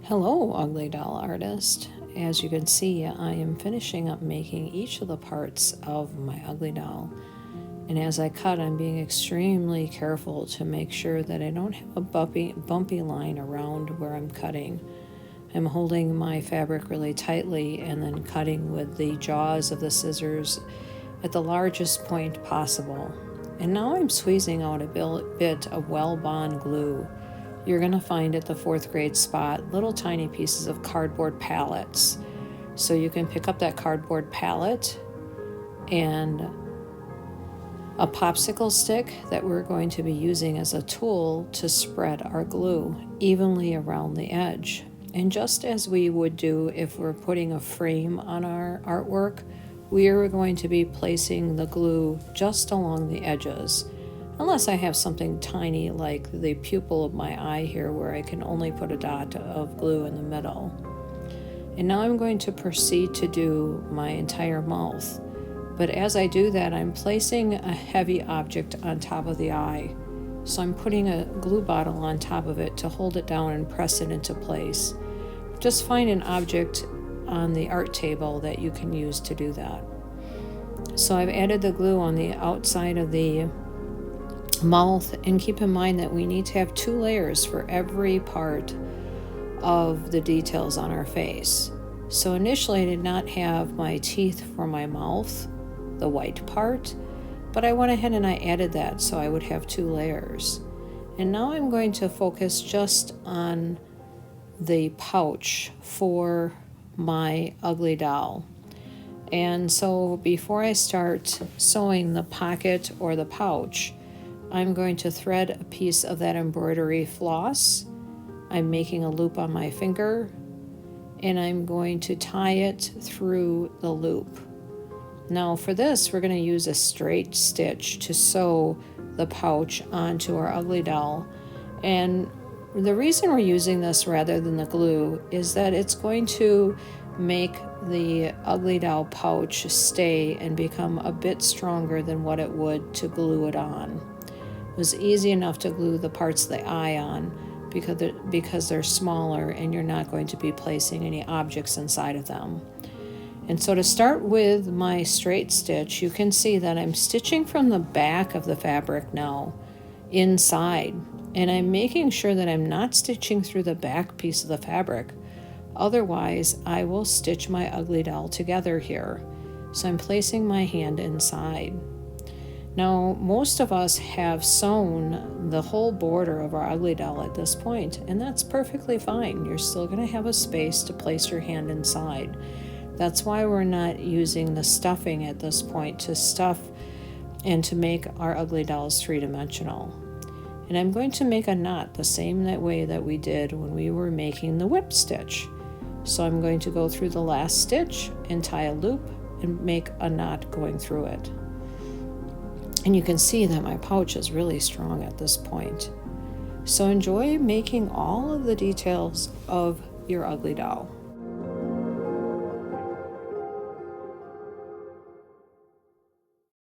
Hello, Ugly Doll artist. As you can see, I am finishing up making each of the parts of my Ugly Doll. And as I cut, I'm being extremely careful to make sure that I don't have a bumpy line around where I'm cutting. I'm holding my fabric really tightly and then cutting with the jaws of the scissors at the largest point possible. And now I'm squeezing out a bit of Well-Bond glue. You're going to find at the 4th grade spot little tiny pieces of cardboard pallets. So you can pick up that cardboard pallet and a popsicle stick that we're going to be using as a tool to spread our glue evenly around the edge. And just as we would do if we're putting a frame on our artwork, we are going to be placing the glue just along the edges. Unless I have something tiny like the pupil of my eye here where I can only put a dot of glue in the middle. And now I'm going to proceed to do my entire mouth. But as I do that, I'm placing a heavy object on top of the eye. So I'm putting a glue bottle on top of it to hold it down and press it into place. Just find an object on the art table that you can use to do that. So I've added the glue on the outside of the mouth, and keep in mind that we need to have 2 layers for every part of the details on our face. So initially I did not have my teeth for my mouth, the white part, but I went ahead and I added that so I would have 2 layers. And now I'm going to focus just on the pouch for my Ugly Doll. And so before I start sewing the pocket or the pouch, I'm going to thread a piece of that embroidery floss. I'm making a loop on my finger, and I'm going to tie it through the loop. Now for this, we're going to use a straight stitch to sew the pouch onto our Ugly Doll. And the reason we're using this rather than the glue is that it's going to make the Ugly Doll pouch stay and become a bit stronger than what it would to glue it on. It was easy enough to glue the parts of the eye on because they're smaller and you're not going to be placing any objects inside of them. And so to start with my straight stitch, you can see that I'm stitching from the back of the fabric now inside, and I'm making sure that I'm not stitching through the back piece of the fabric. Otherwise, I will stitch my Ugly Doll together here. So I'm placing my hand inside. Now, most of us have sewn the whole border of our Ugly Doll at this point, and that's perfectly fine. You're still going to have a space to place your hand inside. That's why we're not using the stuffing at this point to stuff and to make our Ugly Dolls 3-dimensional. And I'm going to make a knot the same way that we did when we were making the whip stitch. So I'm going to go through the last stitch and tie a loop and make a knot going through it. And you can see that my pouch is really strong at this point. So enjoy making all of the details of your Ugly Doll.